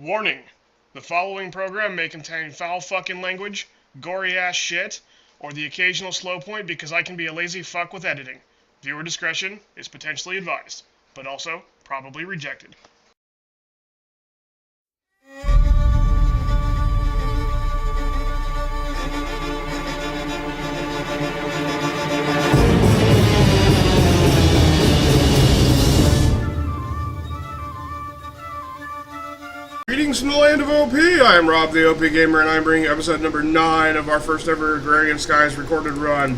Warning: the following program may contain foul fucking language, gory ass shit, or the occasional slow point because I can be a lazy fuck with editing. Viewer discretion is potentially advised, but also probably rejected. Greetings from the land of OP. I am Rob, the OPGamer, and I'm bringing episode number 9 of our first ever Agrarian Skies recorded run.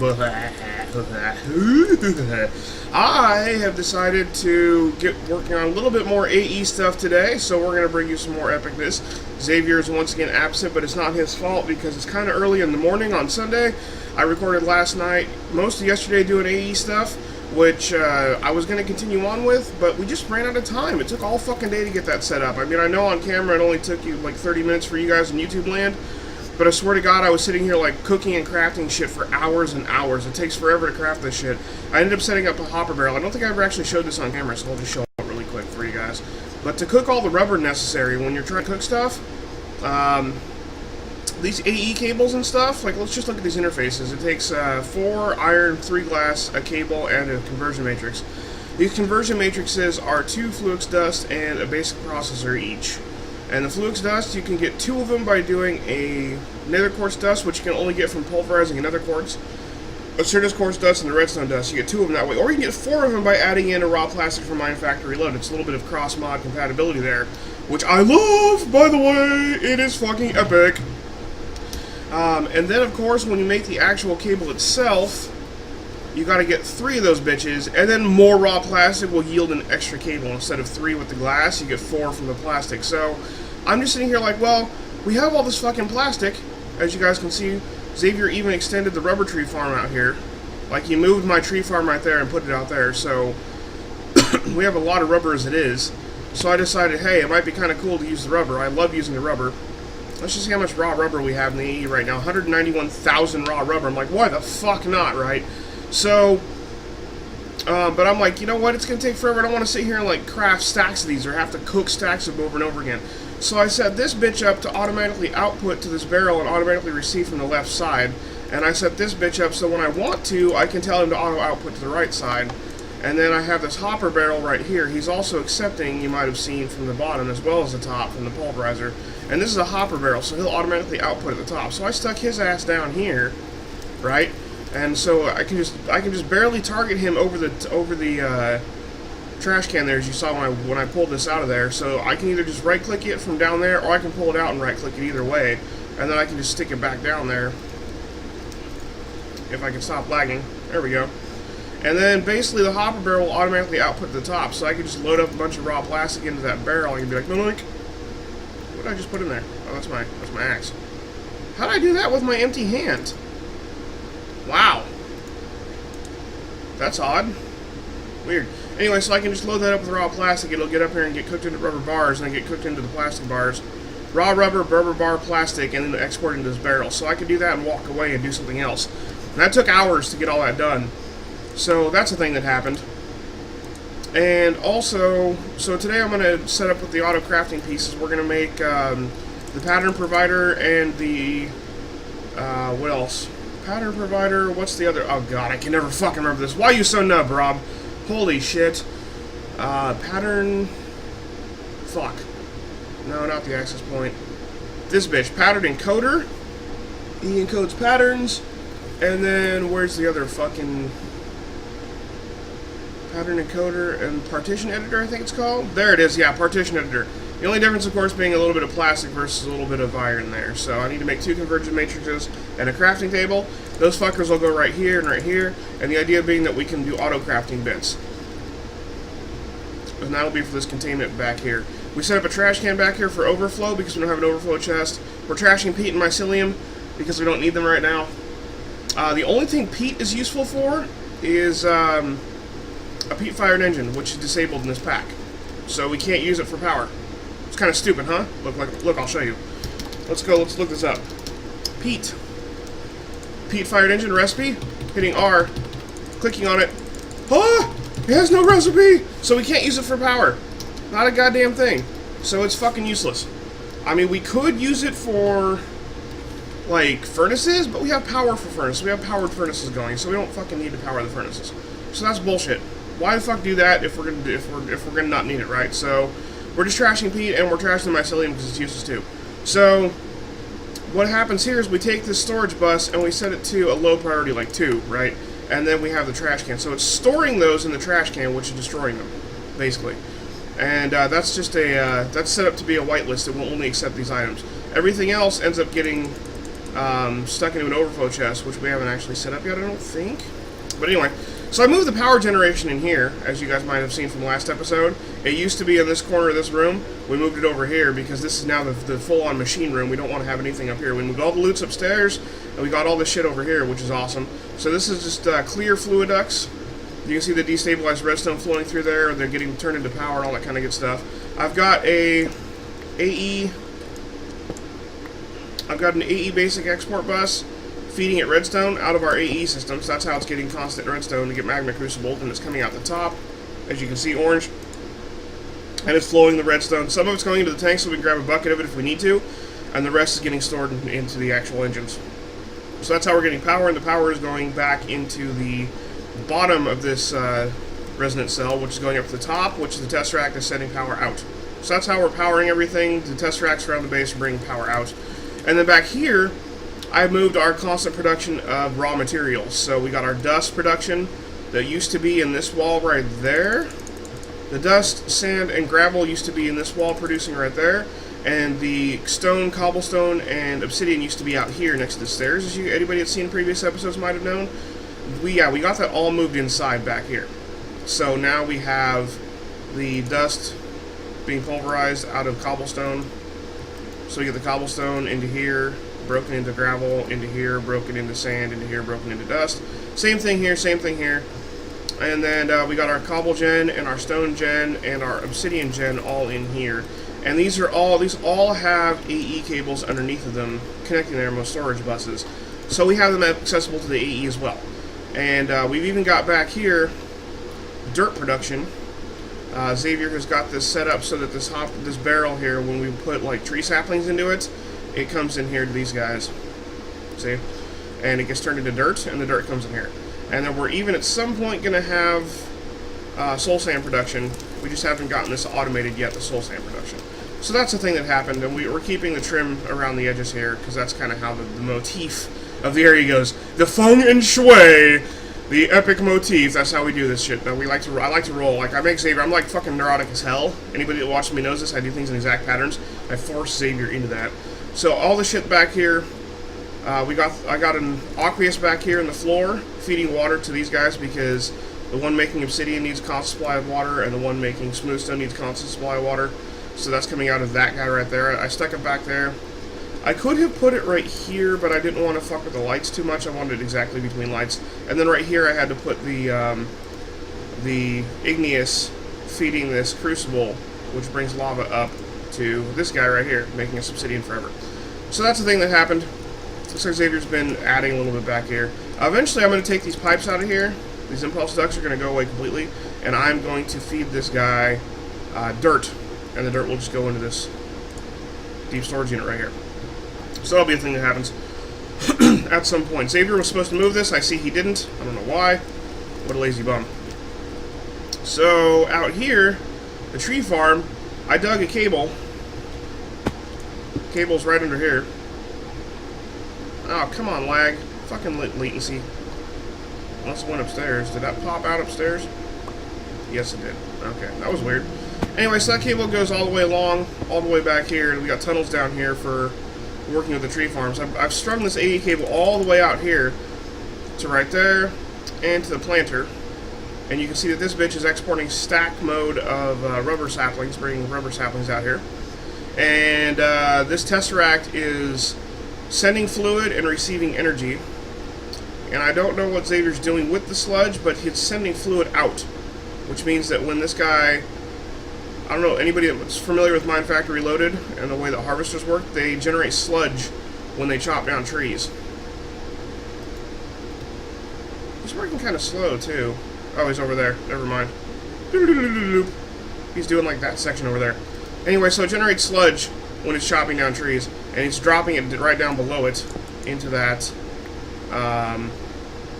I have decided to get working on a little bit more AE stuff today, so we're going to bring you some more epicness. Xavier is once again absent, but it's not his fault because it's kind of early in the morning on Sunday. I recorded last night, most of yesterday doing AE stuff, which I was going to continue on with, but we just ran out of time. It took all fucking day to get that set up. I mean, I know on camera it only took you like 30 minutes for you guys in YouTube land, but I swear to God, I was sitting here like cooking and crafting shit for hours and hours. It takes forever to craft this shit. I ended up setting up a hopper barrel. I don't think I ever actually showed this on camera, so I'll just show it really quick for you guys. But to cook all the rubber necessary when you're trying to cook stuff, these AE cables and stuff, like let's just look at these interfaces. It takes 4 iron, 3 glass, a cable, and a conversion matrix. These conversion matrices are 2 Fluix dust and a basic processor each. And the Fluix dust, you can get 2 of them by doing a nether quartz dust, which you can only get from pulverizing a nether quartz, a Certus quartz dust, and the redstone dust. You get 2 of them that way. Or you can get 4 of them by adding in a raw plastic from Mine Factory Load. It's a little bit of cross-mod compatibility there, which I love, by the way. It is fucking epic. And then, of course, when you make the actual cable itself, you got to get 3 of those bitches, and then more raw plastic will yield an extra cable. Instead of 3 with the glass, you get 4 from the plastic. So, I'm just sitting here like, well, we have all this fucking plastic. As you guys can see, Xavier even extended the rubber tree farm out here. Like, he moved my tree farm right there and put it out there, so we have a lot of rubber as it is. So I decided, hey, it might be kind of cool to use the rubber. I love using the rubber. Let's just see how much raw rubber we have in the AE right now. 191,000 raw rubber. I'm like, why the fuck not, right? So, but I'm like, you know what? It's going to take forever. I don't want to sit here and, like, craft stacks of these or have to cook stacks of them over and over again. So I set this bitch up to automatically output to this barrel and automatically receive from the left side. And I set this bitch up so when I want to, I can tell him to auto-output to the right side. And then I have this hopper barrel right here. He's also accepting, you might have seen, from the bottom as well as the top from the pulverizer. And this is a hopper barrel, so he'll automatically output at the top. So I stuck his ass down here, right? And so I can just barely target him over the trash can there, as you saw when I pulled this out of there. So I can either just right-click it from down there, or I can pull it out and right-click it either way. And then I can just stick it back down there. If I can stop lagging. There we go. And then basically the hopper barrel will automatically output to the top, so I can just load up a bunch of raw plastic into that barrel and be like, no, what did I just put in there? Oh, that's my axe. How did I do that with my empty hand? Wow. That's odd. Weird. Anyway, so I can just load that up with raw plastic. It'll get up here and get cooked into rubber bars, and then get cooked into the plastic bars. Raw rubber bar plastic, and then export into this barrel. So I could do that and walk away and do something else. And that took hours to get all that done. So that's a thing that happened. And also, so today I'm going to set up with the auto crafting pieces. We're going to make the pattern provider and the, what else? Pattern provider, what's the other? Oh god, I can never fucking remember this. Why are you so nub, Rob? Holy shit. Pattern, fuck. No, not the access point. This bitch, pattern encoder. He encodes patterns. And then, where's the other fucking pattern encoder and partition editor, I think it's called? There it is, yeah, partition editor. The only difference, of course, being a little bit of plastic versus a little bit of iron there. So I need to make 2 convergent matrices and a crafting table. Those fuckers will go right here and right here. And the idea being that we can do auto crafting bits. And that'll be for this containment back here. We set up a trash can back here for overflow because we don't have an overflow chest. We're trashing peat and mycelium because we don't need them right now. The only thing peat is useful for is a peat-fired engine, which is disabled in this pack. So we can't use it for power. It's kind of stupid, huh? Look, I'll show you. Let's look this up. Peat. Peat-fired engine recipe. Hitting R. Clicking on it. Ah! It has no recipe! So we can't use it for power. Not a goddamn thing. So it's fucking useless. I mean, we could use it for, like, furnaces, but we have power for furnaces. We have powered furnaces going, so we don't fucking need to power the furnaces. So that's bullshit. Why the fuck do that if we're gonna not need it, right? So we're just trashing peat and we're trashing the mycelium because it's useless too. So what happens here is we take this storage bus and we set it to a low priority, like 2, right? And then we have the trash can. So it's storing those in the trash can, which is destroying them, basically. And that's just a that's set up to be a whitelist. It will only accept these items. Everything else ends up getting stuck into an overflow chest, which we haven't actually set up yet, I don't think. But anyway, so I moved the power generation in here, as you guys might have seen from last episode. It used to be in this corner of this room. We moved it over here because this is now the full-on machine room. We don't want to have anything up here. We moved all the loots upstairs, and we got all this shit over here, which is awesome. So this is just clear fluid ducts. You can see the destabilized redstone flowing through there. They're getting turned into power and all that kind of good stuff. I've got an AE basic export bus feeding it redstone out of our AE systems. That's how it's getting constant redstone to get magma crucibled, and it's coming out the top, as you can see, orange. And it's flowing the redstone. Some of it's going into the tank so we can grab a bucket of it if we need to, and the rest is getting stored into the actual engines. So that's how we're getting power, and the power is going back into the bottom of this resonance cell, which is going up to the top, which is the tesseract is sending power out. So that's how we're powering everything. The tesseracts around the base are bringing power out. And then back here, I moved our constant production of raw materials. So we got our dust production that used to be in this wall right there. The dust, sand, and gravel used to be in this wall producing right there. And the stone, cobblestone, and obsidian used to be out here next to the stairs, as anybody that's seen previous episodes might have known. We got that all moved inside back here. So now we have the dust being pulverized out of cobblestone. So we get the cobblestone into here, broken into gravel, into here, broken into sand, into here, broken into dust. Same thing here, same thing here. And then we got our cobble gen and our stone gen and our obsidian gen all in here. And these all have AE cables underneath of them connecting their most storage buses. So we have them accessible to the AE as well. And we've even got back here dirt production. Xavier has got this set up so that this barrel here, when we put like tree saplings into it, it comes in here to these guys. See? And it gets turned into dirt, and the dirt comes in here. And then we're even at some point going to have soul sand production. We just haven't gotten this automated yet, the soul sand production. So that's the thing that happened, and we're keeping the trim around the edges here, because that's kind of how the motif of the area goes. The feng and shui, the epic motif. That's how we do this shit. I like to roll. Like, I make Xavier. I'm like fucking neurotic as hell. Anybody that watches me knows this. I do things in exact patterns. I force Xavier into that. So all the shit back here, I got an aqueous back here in the floor feeding water to these guys because the one making obsidian needs a constant supply of water and the one making smoothstone needs a constant supply of water. So that's coming out of that guy right there. I stuck it back there. I could have put it right here, but I didn't want to fuck with the lights too much. I wanted it exactly between lights. And then right here I had to put the igneous feeding this crucible, which brings lava up to this guy right here, making us obsidian forever. So that's the thing that happened. Looks like Xavier's been adding a little bit back here. Eventually I'm going to take these pipes out of here. These impulse ducts are going to go away completely, and I'm going to feed this guy dirt, and the dirt will just go into this deep storage unit right here. So that'll be a thing that happens at some point. Xavier was supposed to move this. I see he didn't. I don't know why. What a lazy bum. So out here, the tree farm, I dug a cable. Cable's right under here. Oh, come on, lag. Fucking latency. Unless it went upstairs. Did that pop out upstairs? Yes, it did. Okay, that was weird. Anyway, so that cable goes all the way along, all the way back here, and we got tunnels down here for working with the tree farms. I've strung this AE cable all the way out here to right there and to the planter. And you can see that this bitch is exporting stack mode of rubber saplings, bringing rubber saplings out here. And this tesseract is sending fluid and receiving energy. And I don't know what Xavier's doing with the sludge, but he's sending fluid out, which means that when this guy, I don't know, anybody that's familiar with Mine Factory Reloaded and the way that harvesters work, they generate sludge when they chop down trees. He's working kind of slow, too. Oh, he's over there. Never mind. He's doing like that section over there. Anyway, so it generates sludge when it's chopping down trees, and it's dropping it right down below it into that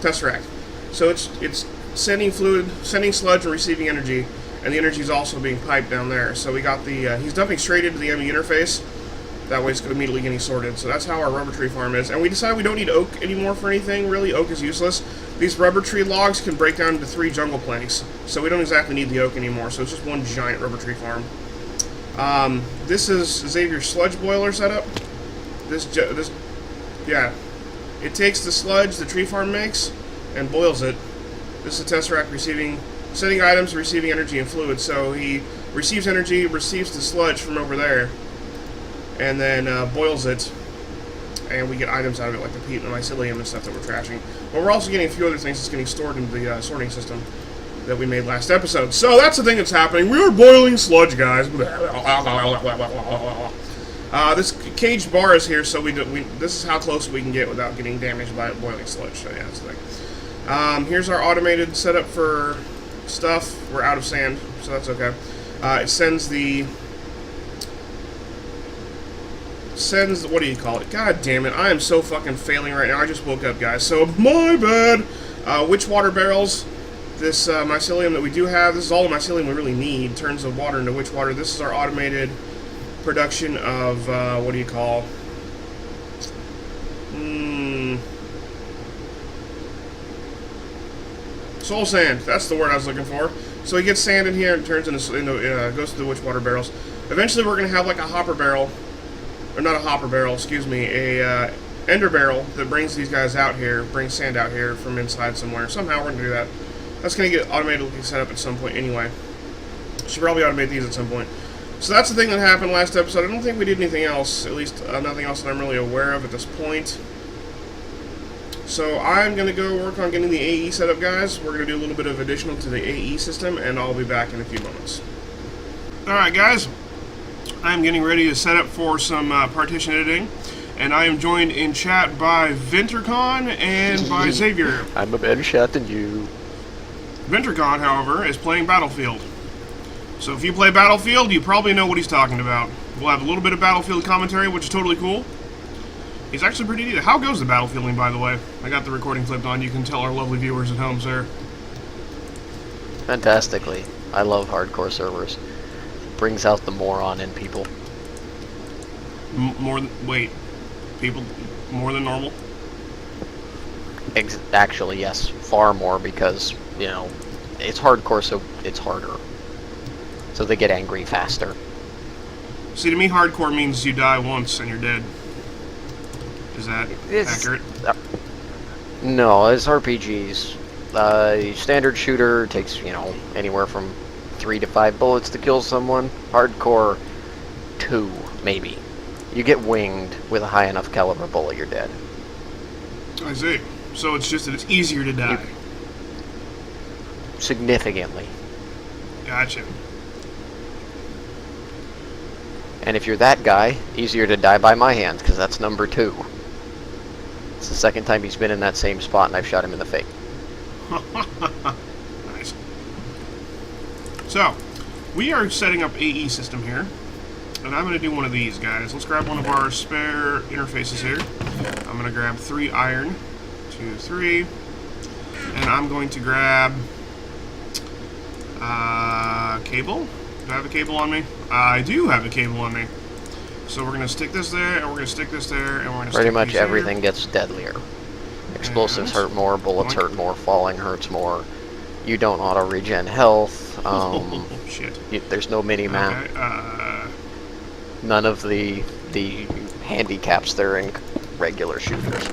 tesseract. So it's sending fluid, sending sludge, and receiving energy, and the energy is also being piped down there. So we got the he's dumping straight into the ME interface. That way it's immediately getting sorted. So that's how our rubber tree farm is. And we decided we don't need oak anymore for anything, really. Oak is useless. These rubber tree logs can break down into 3 jungle planks. So we don't exactly need the oak anymore. So it's just one giant rubber tree farm. This is Xavier's sludge boiler setup. Yeah. It takes the sludge the tree farm makes and boils it. This is a tesseract sending items, receiving energy and fluid. So he receives energy, receives the sludge from over there, and then boils it, and we get items out of it like the peat and the mycelium and stuff that we're trashing. But we're also getting a few other things that's getting stored in the sorting system that we made last episode. So that's the thing that's happening. We are boiling sludge, guys. This caged bar is here, so this is how close we can get without getting damaged by boiling sludge. So yeah, that's the thing. Here's our automated setup for stuff. We're out of sand, so that's okay. It sends what do you call it? God damn it, I am so fucking failing right now. I just woke up, guys, so my bad. Witch water barrels. This mycelium that we do have, this is all the mycelium we really need, turns the water into witch water. This is our automated production of, what do you call? Soul sand, that's the word I was looking for. So he gets sand in here and turns goes to the witch water barrels. Eventually we're going to have like a hopper barrel, or not a hopper barrel, excuse me, a ender barrel that brings these guys out here, brings sand out here from inside somewhere. Somehow we're going to do that. That's going to get automatically set up at some point anyway. Should probably automate these at some point. So that's the thing that happened last episode. I don't think we did anything else, at least nothing else that I'm really aware of at this point. So I'm going to go work on getting the AE set up, guys. We're going to do a little bit of additional to the AE system, and I'll be back in a few moments. Alright, guys. I'm getting ready to set up for some partition editing, and I am joined in chat by Ventercon and by Xavier. I'm a better shot than you. Ventercon, however, is playing Battlefield. So if you play Battlefield, you probably know what he's talking about. We'll have a little bit of Battlefield commentary, which is totally cool. He's actually pretty neat. How goes the Battlefielding, by the way? I got the recording flipped on. You can tell our lovely viewers at home, sir. Fantastically. I love hardcore servers. Brings out the moron in people. People more than normal? Actually, yes. Far more, because, you know, it's hardcore, so it's harder. So they get angry faster. See, to me, hardcore means you die once and you're dead. Is that accurate? No, it's RPGs. Standard shooter takes, you know, anywhere from 3 to 5 bullets to kill someone. Hardcore, 2, maybe. You get winged with a high enough caliber bullet, you're dead. I see. So it's just that it's easier to die. Significantly. Gotcha. And if you're that guy, easier to die by my hands, because that's number 2. It's the second time he's been in that same spot, and I've shot him in the face. Nice. So, we are setting up AE system here, and I'm going to do one of these, guys. Let's grab one of our spare interfaces here. I'm going to grab 3 iron, 2, 3, and I'm going to grab cable. Do I have a cable on me? I do have a cable on me. So we're going to stick this there, and we're going to stick this there, and we're going to pretty much everything gets deadlier. Explosives hurt more, bullets hurt more, falling hurts more. You don't auto-regen health. Shit. There's no mini-map. Okay, none of the handicaps there in regular shooters.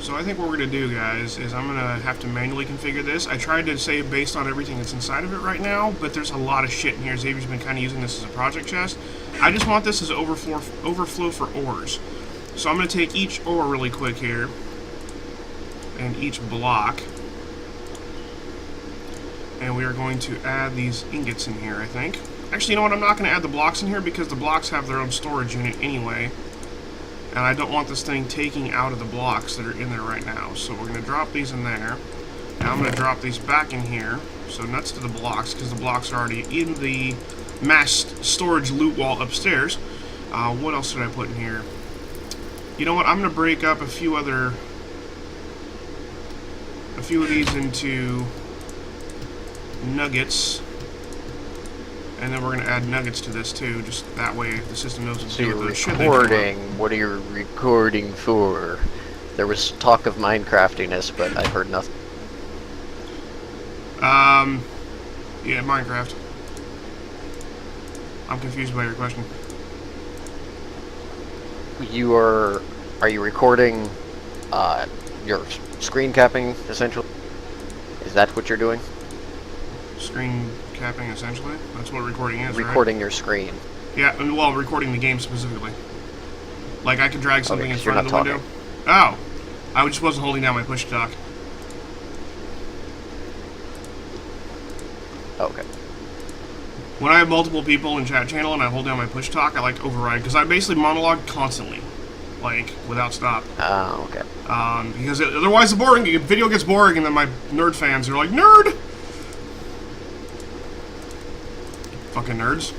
So I think what we're going to do, guys, is I'm going to have to manually configure this. I tried to save based on everything that's inside of it right now, but there's a lot of shit in here. Xavier's been kind of using this as a project chest. I just want this as overflow for ores. So I'm going to take each ore really quick here, and each block, and we are going to add these ingots in here, I think. Actually, you know what? I'm not going to add the blocks in here because the blocks have their own storage unit anyway. And I don't want this thing taking out of the blocks that are in there right now. So we're going to drop these in there. Now I'm going to drop these back in here. So nuts to the blocks, because the blocks are already in the mass storage loot wall upstairs. What else did I put in here? You know what? I'm going to break up a few of these into nuggets. And then we're going to add nuggets to this too, just that way the system knows what to do with it. So you're recording. What are you recording for? There was talk of Minecraftiness, but I've heard nothing. Yeah, Minecraft. I'm confused by your question. Are you recording your screen capping, essentially? Is that what you're doing? Screen capping, essentially? That's what recording is, Recording right? your screen. Yeah, and well, recording the game specifically. Like, I could drag something in front of the talking. window. Oh! I just wasn't holding down my push dock. Okay. When I have multiple people in chat channel and I hold down my push talk, I like to override, because I basically monologue constantly. Like, without stop. Oh, okay. Because otherwise the video gets boring, and then my nerd fans are like, nerd! Fucking nerds.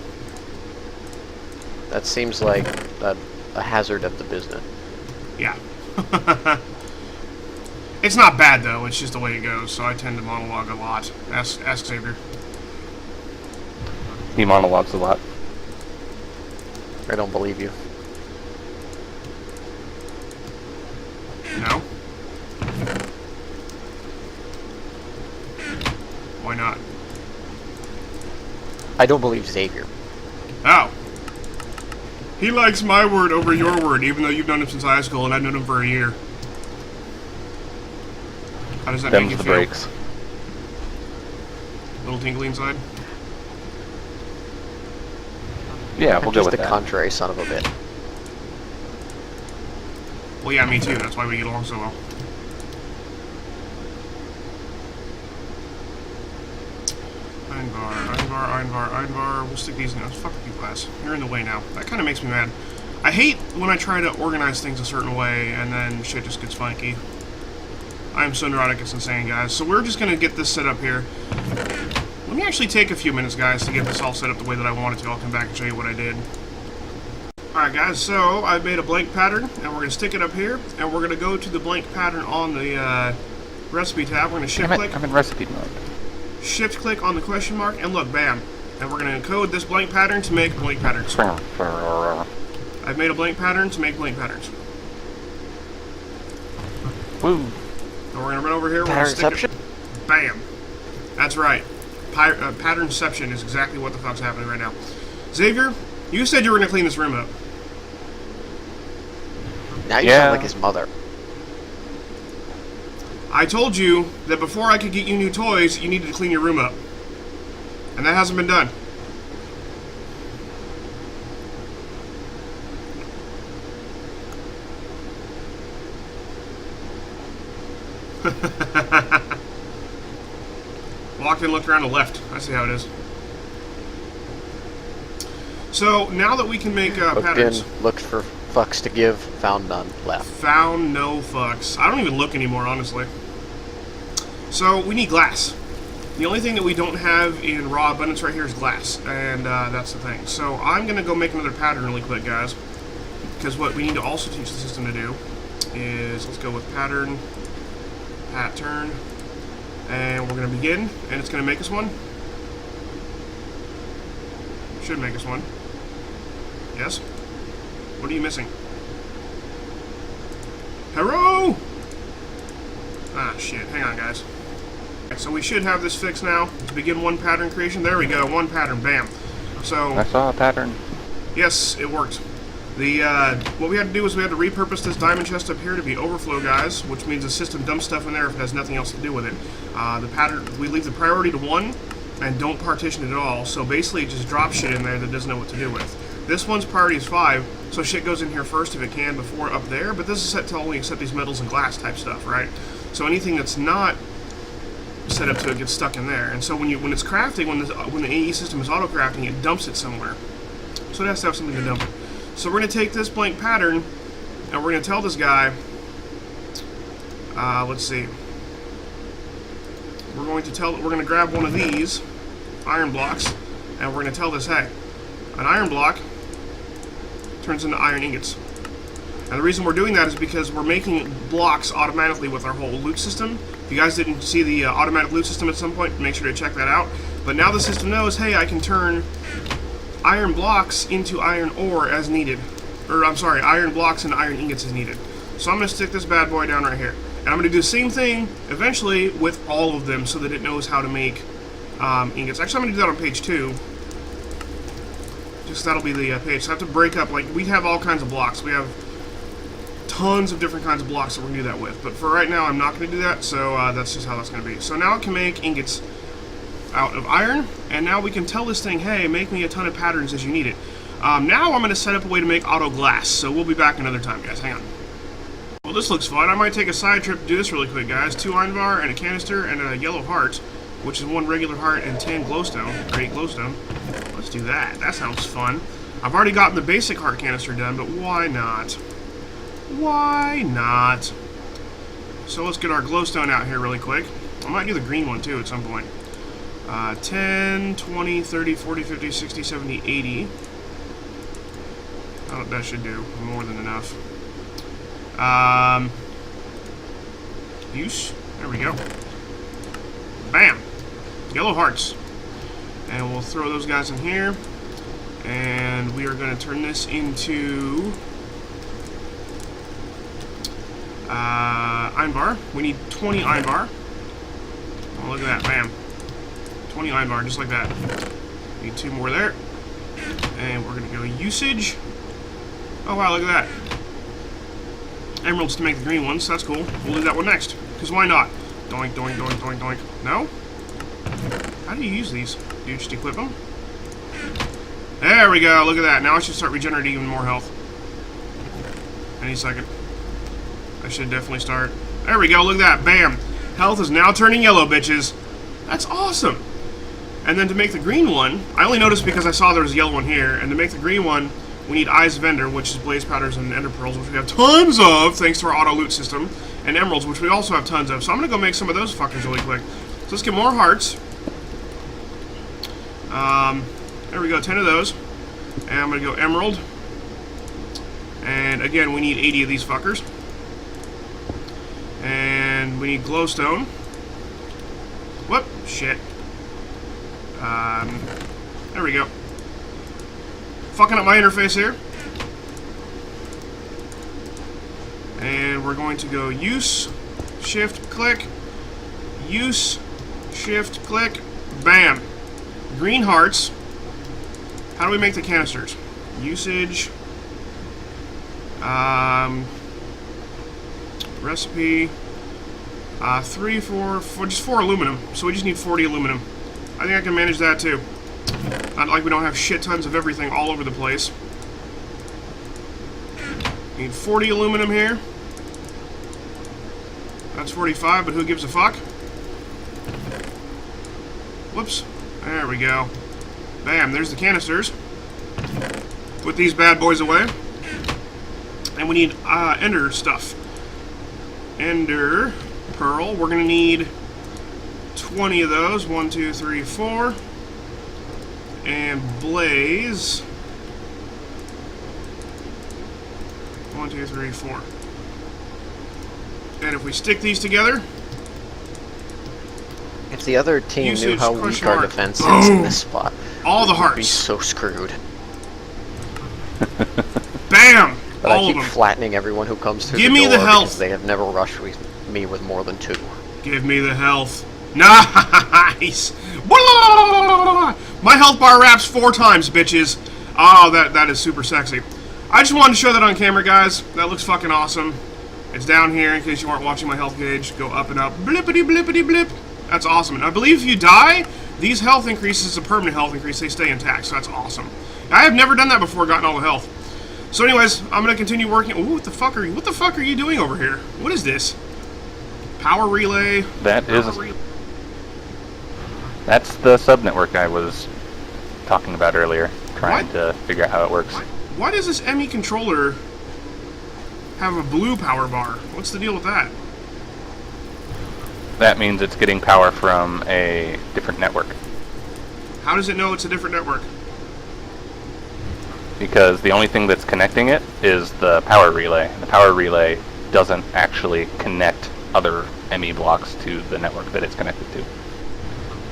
That seems like a hazard of the business. Yeah. It's not bad, though. It's just the way it goes, so I tend to monologue a lot. Ask Xavier. He monologues a lot. I don't believe you. No? Why not? I don't believe Xavier. Oh. He likes my word over your word, even though you've known him since high school and I've known him for a year. How does that make you Them's the feel? breaks. Little tingly inside? Yeah, we'll go Just with a that. contrary son of a bitch. Well, yeah, me too. That's why we get along so well. Einvar. We'll stick these in. Fuck you, class. You're in the way now. That kind of makes me mad. I hate when I try to organize things a certain way and then shit just gets funky. I am so neurotic, it's insane, guys. So we're just going to get this set up here. Let me actually take a few minutes, guys, to get this all set up the way that I wanted to. I'll come back and show you what I did. Alright, guys, so I made a blank pattern, and we're going to stick it up here, and we're going to go to the blank pattern on the recipe tab. We're going to shift-click. I'm in recipe mode. Shift-click on the question mark, and look, bam. And we're going to encode this blank pattern to make blank patterns. I've made a blank pattern to make blank patterns. Woo! So we're going to run over here. We're going to stick it. Bam. That's right. Patternception is exactly what the fuck's happening right now. Xavier, you said you were going to clean this room up. Now you sound like his mother. I told you that before I could get you new toys, you needed to clean your room up. And that hasn't been done. Walked in, looked around and left. I see how it is. So, now that we can make patterns... Looked in, looked for fucks to give, found none, left. Found no fucks. I don't even look anymore, honestly. So, we need glass. The only thing that we don't have in raw abundance right here is glass. And that's the thing. So, I'm going to go make another pattern really quick, guys. Because what we need to also teach the system to do is... Let's go with pattern. And we're going to begin. And it's going to make us one. Should make us one. Yes? What are you missing? Hello? Ah, shit. Hang on, guys. Okay, so we should have this fixed now. To begin one pattern creation. There we go. One pattern. Bam. So... I saw a pattern. Yes, it worked. What we had to do is we had to repurpose this diamond chest up here to be overflow, guys, which means the system dumps stuff in there if it has nothing else to do with it. The pattern, we leave the priority to 1 and don't partition it at all, so basically it just drops shit in there that doesn't know what to do with. This one's priority is 5, so shit goes in here first if it can before up there, but this is set to only accept these metals and glass type stuff, right? So anything that's not set up to it gets stuck in there, and so when it's crafting, when the AE system is auto-crafting, it dumps it somewhere. So it has to have something to dump it. So we're going to take this blank pattern, and we're going to tell this guy, let's see. we're going to grab one of these iron blocks, and we're going to tell this, hey, an iron block turns into iron ingots. And the reason we're doing that is because we're making blocks automatically with our whole loot system. If you guys didn't see the automatic loot system at some point, make sure to check that out. But now the system knows, hey, I can turn iron blocks into iron ore as needed. Or, I'm sorry, iron blocks into iron ingots as needed. So I'm going to stick this bad boy down right here. And I'm going to do the same thing, eventually, with all of them so that it knows how to make ingots. Actually, I'm going to do that on page 2. Just that'll be the page. So I have to break up, like, we have all kinds of blocks. We have tons of different kinds of blocks that we're going to do that with. But for right now, I'm not going to do that, so that's just how that's going to be. So now it can make ingots out of iron, and now we can tell this thing, hey, make me a ton of patterns as you need it. Now I'm going to set up a way to make auto glass, so we'll be back another time, guys. Hang on. Well, this looks fun. I might take a side trip to do this really quick, guys. 2 iron bar and a canister and a yellow heart, which is 1 regular heart and 10 glowstone. Great glowstone. Let's do that. That sounds fun. I've already gotten the basic heart canister done, but why not? Why not? So let's get our glowstone out here really quick. I might do the green one too at some point. 10, 20, 30, 40, 50, 60, 70, 80. Oh, that should do more than enough. Use. There we go. Bam! Yellow hearts. And we'll throw those guys in here. And we are going to turn this into iron bar. We need 20 iron bar. Oh, look at that. Bam. 20 iron bar, just like that. Need 2 more there. And we're going to go usage. Oh, wow, look at that. Emeralds to make the green ones. That's cool. We'll do that one next. Because why not? Doink, doink, doink, doink, doink. No? How do you use these? Do you just equip them? There we go. Look at that. Now I should start regenerating even more health. Any second. I should definitely start. There we go. Look at that. Bam. Health is now turning yellow, bitches. That's awesome. And then to make the green one, I only noticed because I saw there was a yellow one here. And to make the green one, we need Eyes of Ender, which is blaze powders and ender pearls, which we have tons of, thanks to our auto loot system. And emeralds, which we also have tons of. So I'm going to go make some of those fuckers really quick. So let's get more hearts. There we go, 10 of those. And I'm going to go emerald. And again, we need 80 of these fuckers. And we need glowstone. Whoop, shit. There we go. Fucking up my interface here. And we're going to go use, shift, click, use, shift, click, bam. Green hearts. How do we make the canisters? Usage. Recipe. 3, 4, just 4 aluminum. So we just need 40 aluminum. I think I can manage that too. Not like we don't have shit tons of everything all over the place. Need 40 aluminum here. That's 45, but who gives a fuck? Whoops. There we go. Bam, there's the canisters. Put these bad boys away. And we need ender stuff. Ender pearl. We're going to need 20 of those. 1, 2, 3, 4. And blaze. 1, 2, 3, 4. And if we stick these together... If the other team Usage, knew how weak question our mark. defense is in this spot, all the we'd be hearts. so screwed. Bam! But all I keep of them. flattening everyone who comes through Give the me door the health. because they have never rushed me with more than 2. Give me the health. Nice! My health bar wraps 4 times, bitches. Oh, that is super sexy. I just wanted to show that on camera, guys. That looks fucking awesome. It's down here in case you aren't watching my health gauge. Go up and up. Blippity blippity blip. That's awesome. And I believe if you die, these health increases, a permanent health increase, they stay intact. So that's awesome. I have never done that before, gotten all the health. So anyways, I'm going to continue working. Ooh, what the fuck are you doing over here? What is this? Power relay. That Power is... That's the subnetwork I was talking about earlier, trying to figure out how it works. Why does this ME controller have a blue power bar? What's the deal with that? That means it's getting power from a different network. How does it know it's a different network? Because the only thing that's connecting it is the power relay. The power relay doesn't actually connect other ME blocks to the network that it's connected to.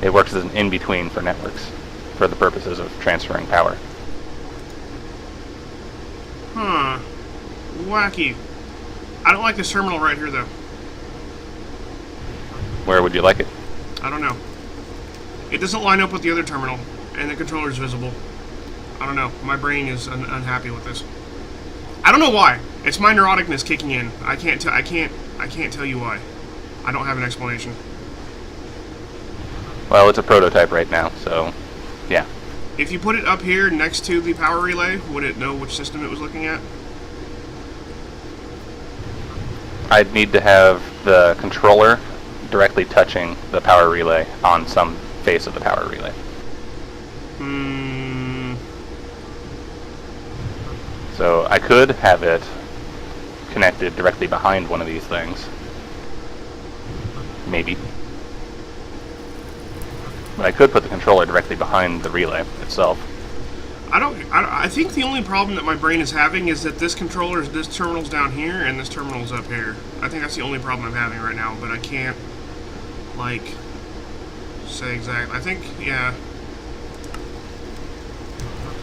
It works as an in-between for networks, for the purposes of transferring power. Huh. Wacky. I don't like this terminal right here, though. Where would you like it? I don't know. It doesn't line up with the other terminal, and the controller is visible. I don't know. My brain is unhappy with this. I don't know why. It's my neuroticness kicking in. I can't tell you why. I don't have an explanation. Well, it's a prototype right now, so yeah. If you put it up here next to the power relay, would it know which system it was looking at? I'd need to have the controller directly touching the power relay on some face of the power relay. So I could have it connected directly behind one of these things. Maybe. But I could put the controller directly behind the relay itself. I think the only problem that my brain is having is that this terminal's down here and this terminal's up here. I think that's the only problem I'm having right now, but I can't, like, say exactly. I think, yeah.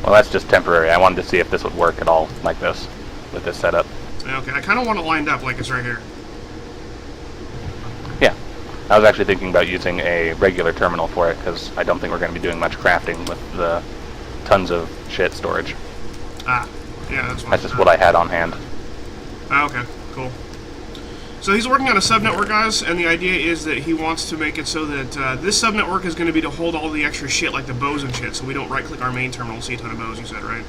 Well, that's just temporary. I wanted to see if this would work at all like this, with this setup. Okay, I kind of want it lined up like it's right here. Yeah. I was actually thinking about using a regular terminal for it, because I don't think we're going to be doing much crafting with the tons of shit storage. Ah, yeah, that's just what I had on hand. Ah, okay, cool. So he's working on a subnetwork, guys, and the idea is that he wants to make it so that this subnetwork is going to be to hold all the extra shit, like the bows and shit, so we don't right-click our main terminal and see a ton of bows, you said, right?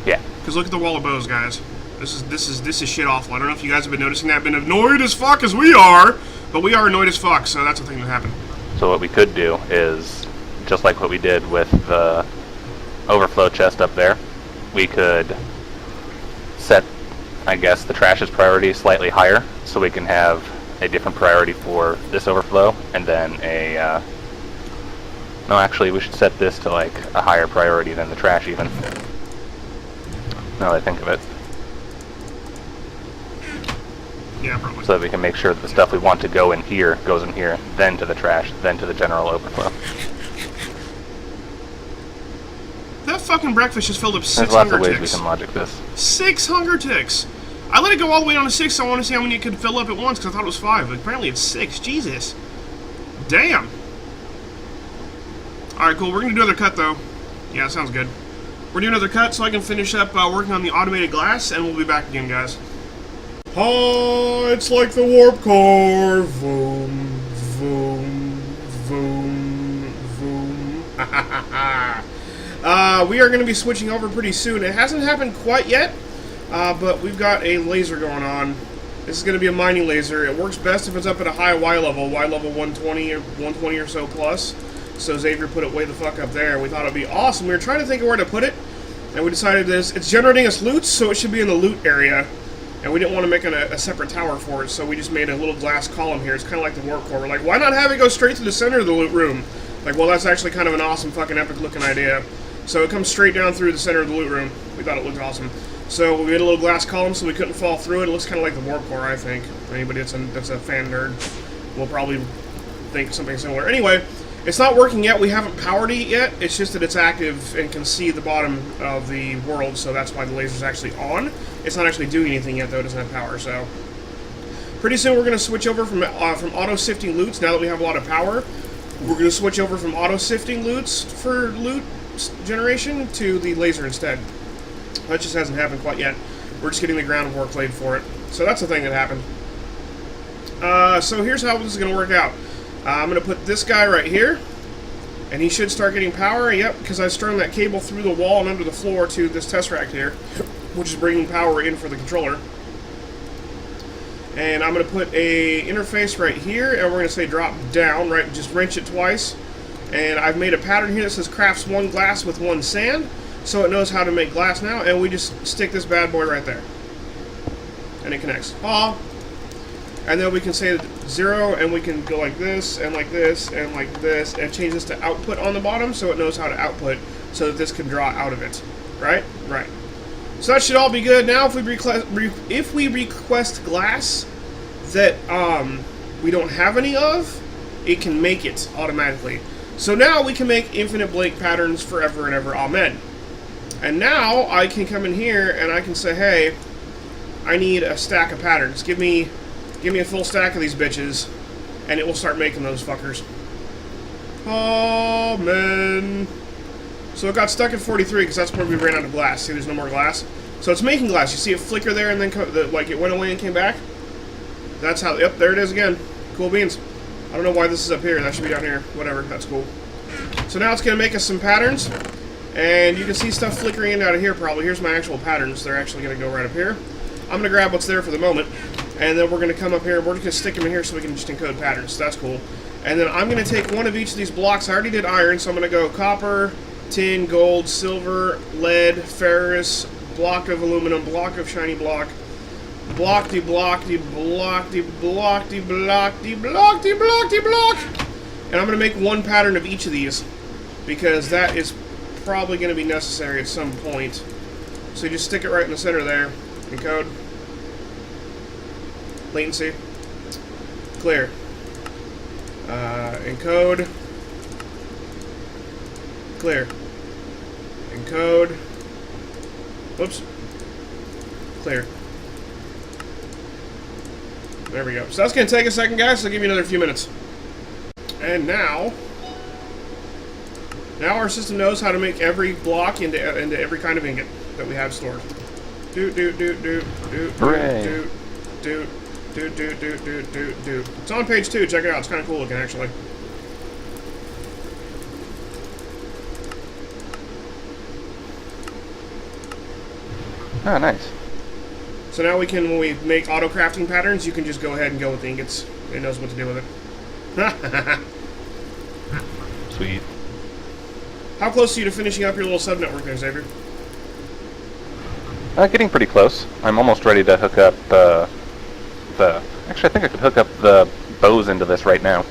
Yeah. Because look at the wall of bows, guys. This is shit awful. I don't know if you guys have been noticing that, been annoyed as fuck as we are, but we are annoyed as fuck, so that's the thing that happened. So what we could do is, just like what we did with the overflow chest up there, we could set, I guess, the trash's priority slightly higher, so we can have a different priority for this overflow, and then a, no, actually, we should set this to, like, a higher priority than the trash, even. Now that I think of it. Yeah, probably. So that we can make sure that the stuff we want to go in here goes in here, then to the trash, then to the general overflow. That fucking breakfast just filled up 6 There's lots hunger of ways ticks. we can logic this. 6 hunger ticks! I let it go all the way down to 6, so I want to see how many it could fill up at once, because I thought it was 5. But apparently it's 6. Jesus. Damn. Alright, cool. We're going to do another cut, though. Yeah, that sounds good. We're doing another cut so I can finish up working on the automated glass, and we'll be back again, guys. Oh, it's like the warp core. Voom, voom, voom, voom. Ha ha ha. We are going to be switching over pretty soon. It hasn't happened quite yet, but we've got a laser going on. This is going to be a mining laser. It works best if it's up at a high Y level 120 or so plus. So Xavier put it way the fuck up there. We thought it'd be awesome. We were trying to think of where to put it, and we decided this. It's generating us loot, so it should be in the loot area. And we didn't want to make a separate tower for it, so we just made a little glass column here. It's kind of like the warp core. We're like, why not have it go straight to the center of the loot room? Like, well, that's actually kind of an awesome fucking epic looking idea. So it comes straight down through the center of the loot room. We thought it looked awesome. So we made a little glass column so we couldn't fall through it. It looks kind of like the warp core, I think. Anybody that's a fan nerd will probably think something similar. Anyway, it's not working yet. We haven't powered it yet. It's just that it's active and can see the bottom of the world, so that's why the laser's actually on. It's not actually doing anything yet, though. It doesn't have power, so... Pretty soon we're going to switch over from auto-sifting loots, now that we have a lot of power. We're going to switch over from auto-sifting loots for loot generation to the laser instead. That just hasn't happened quite yet. We're just getting the groundwork laid for it. So that's the thing that happened. So here's how this is going to work out. I'm going to put this guy right here, and he should start getting power. Yep, because I strung that cable through the wall and under the floor to this tesseract here, which is bringing power in for the controller. And I'm going to put a interface right here, and we're going to say drop down, right? Just wrench it twice. And I've made a pattern here that says crafts 1 glass with 1 sand, so it knows how to make glass now, and we just stick this bad boy right there. And it connects. Aw. And then we can say 0, and we can go like this, and like this, and like this, and change this to output on the bottom so it knows how to output so that this can draw out of it. Right? Right. So that should all be good. Now if we request glass that we don't have any of, it can make it automatically. So now we can make infinite blank patterns forever and ever. Amen. And now I can come in here and I can say, hey, I need a stack of patterns. Give me a full stack of these bitches, and it will start making those fuckers. Amen. So it got stuck at 43 because that's where we ran out of glass. See, there's no more glass. So it's making glass. You see it flicker there and then like it went away and came back? That's how, yep, there it is again. Cool beans. I don't know why this is up here. That should be down here. Whatever, that's cool. So now it's going to make us some patterns. And you can see stuff flickering in and out of here probably. Here's my actual patterns. They're actually going to go right up here. I'm going to grab what's there for the moment. And then we're going to come up here. We're just going to stick them in here so we can just encode patterns. That's cool. And then I'm going to take one of each of these blocks. I already did iron, so I'm going to go copper, tin, gold, silver, lead, ferrous, block of aluminum, block of shiny block, block de block de block de block de block de block de block de block. And I'm going to make one pattern of each of these because that is probably going to be necessary at some point. So you just stick it right in the center there. Encode. Latency. Clear. Encode. Clear. Encode. Whoops. Clear. There we go. So that's going to take a second, guys. So I'll give you another few minutes. And now our system knows how to make every block into every kind of ingot that we have stored. Do. Hooray. Do. It's on page 2. Check it out. It's kind of cool looking, actually. Oh, nice. So now we can, when we make auto crafting patterns, you can just go ahead and go with the ingots. It knows what to do with it. Sweet. How close are you to finishing up your little sub-network there, Xavier? Getting pretty close. I'm almost ready to hook up Actually, I think I could hook up the bows into this right now.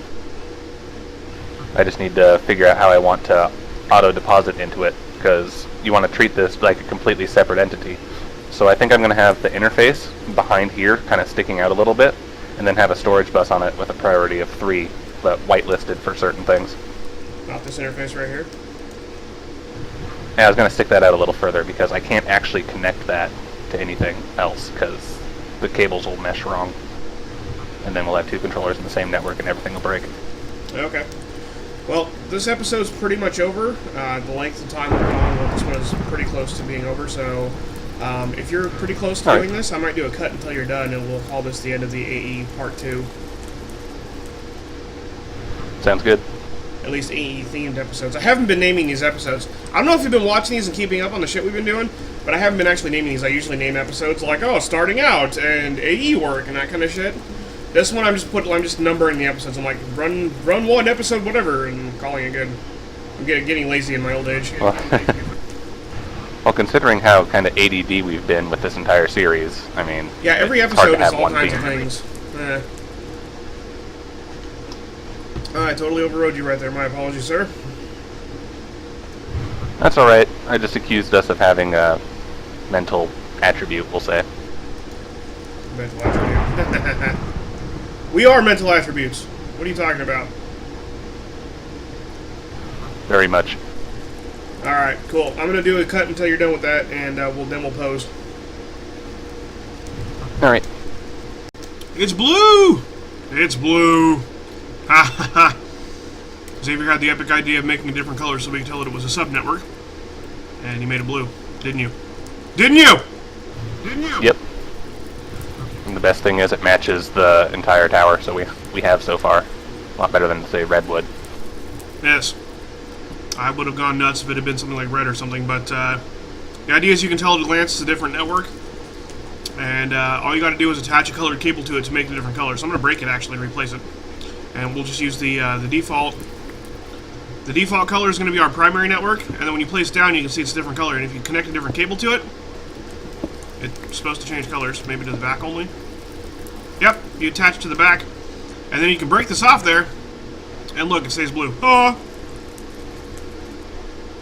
I just need to figure out how I want to auto-deposit into it, because you want to treat this like a completely separate entity. So I think I'm going to have the interface behind here kind of sticking out a little bit, and then have a storage bus on it with a priority of 3, but whitelisted for certain things. Not this interface right here? Yeah, I was going to stick that out a little further because I can't actually connect that to anything else because the cables will mesh wrong. And then we'll have 2 controllers in the same network and everything will break. Okay. Well, this episode's pretty much over. The length of time we've gone, well, this one is pretty close to being over, so if you're pretty close to doing this, I might do a cut until you're done, and we'll call this the end of the AE Part 2. Sounds good. At least AE-themed episodes. I haven't been naming these episodes. I don't know if you've been watching these and keeping up on the shit we've been doing, but I haven't been actually naming these. I usually name episodes like, oh, starting out, and AE work, and that kind of shit. This one, I'm just numbering the episodes. I'm like, run 1 episode, whatever, and calling it good. I'm getting lazy in my old age. Well, considering how kind of ADD we've been with this entire series, I mean... Yeah, every episode is all kinds of things. I totally overrode you right there. My apologies, sir. That's alright. I just accused us of having a mental attribute, we'll say. Mental attribute. We are mental attributes. What are you talking about? Very much. Alright, cool. I'm going to do a cut until you're done with that, and we'll pose. Alright. It's blue! It's blue! Ha ha ha! Xavier had the epic idea of making a different color so we could tell that it was a sub-network. And he made it blue. Didn't you? Didn't you? Didn't you? Yep. And the best thing is it matches the entire tower, so we have so far. A lot better than, say, redwood. Yes. I would have gone nuts if it had been something like red or something, but the idea is you can tell at a glance it's a different network. And all you got to do is attach a colored cable to it to make it a different color. So I'm going to break it, actually, and replace it. And we'll just use the default. The default color is going to be our primary network, and then when you place it down, you can see it's a different color. And if you connect a different cable to it, it's supposed to change colors, maybe to the back only. Yep, you attach to the back, and then you can break this off there, and look, it stays blue. Oh!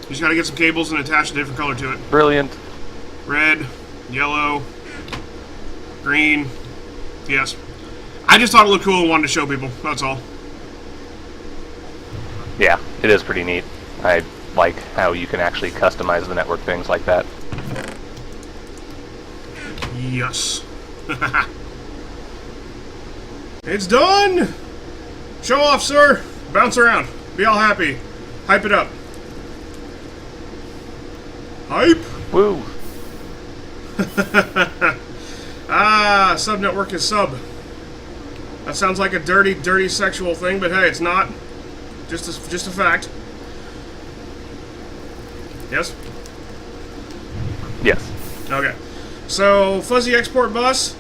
You just gotta get some cables and attach a different color to it. Brilliant. Red, yellow, green. Yes. I just thought it looked cool and wanted to show people. That's all. Yeah, it is pretty neat. I like how you can actually customize the network things like that. Yes. It's done! Show off, sir! Bounce around. Be all happy. Hype it up. Hype! Woo! Ah, subnetwork is sub. That sounds like a dirty, dirty sexual thing, but hey, it's not. Just a fact. Yes? Yes. Okay. So, fuzzy export bus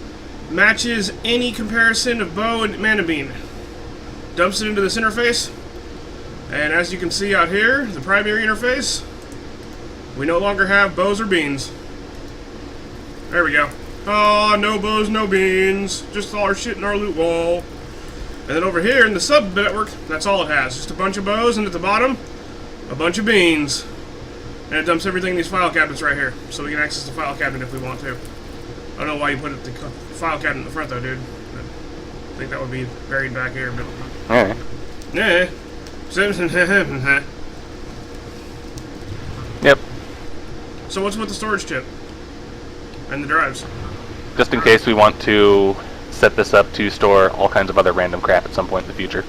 matches any comparison of bow and mana bean. Dumps it into this interface. And as you can see out here, the primary interface, we no longer have bows or beans. There we go. Oh, no bows, no beans. Just all our shit in our loot wall. And then over here in the sub network, that's all it has. Just a bunch of bows, and at the bottom, a bunch of beans. And it dumps everything in these file cabinets right here. So we can access the file cabinet if we want to. I don't know why you put the file cabinet in the front though, dude. I think that would be buried back here. But Alright. yeah. Yep. So what's with the storage chip? And the drives? Just in case we want to set this up to store all kinds of other random crap at some point in the future.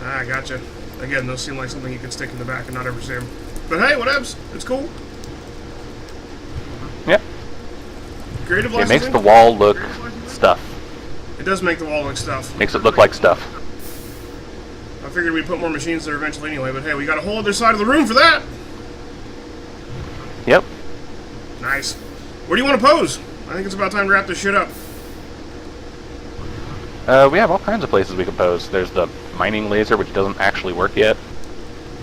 Ah, gotcha. Again, those seem like something you could stick in the back and not ever see them. But hey, whatevs. It's cool. Yep. Creative It licensing. makes the wall look stuff. It does make the wall look stuff. Makes it look like stuff. I figured we'd put more machines there eventually anyway, but hey, we got a whole other side of the room for that! Yep. Nice. Where do you want to pose? I think it's about time to wrap this shit up. We have all kinds of places we can pose. There's the mining laser, which doesn't actually work yet.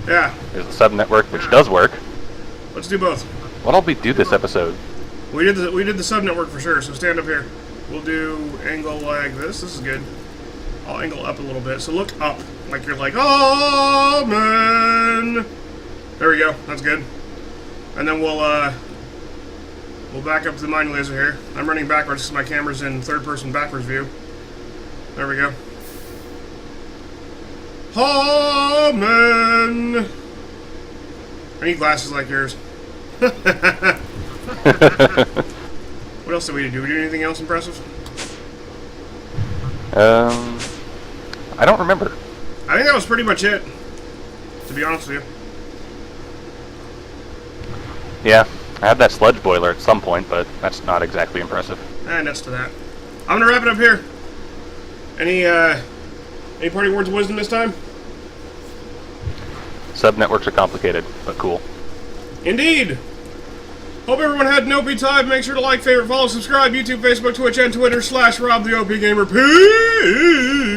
Yeah, There's the sub network, which does work. let's do both. What'll we do this episode? We did the sub network for sure, so stand up here. We'll do angle like this. This is good. I'll angle up a little bit. So look up. Like you're like, oh man. There we go. That's good. And then we'll back up to the mining laser here. I'm running backwards because my camera's in third person backwards view. There we go. Oh man. I need glasses like yours. What else did we do? Did we do anything else impressive? I don't remember. I think that was pretty much it, to be honest with you. Yeah, I had that sludge boiler at some point, but that's not exactly impressive. And that's to that. I'm gonna wrap it up here. Any party words of wisdom this time? Sub-networks are complicated, but cool. Indeed! Hope everyone had an OP time. Make sure to like, favorite, follow, subscribe, YouTube, Facebook, Twitch, and Twitter /Rob the OPGamer. Peace!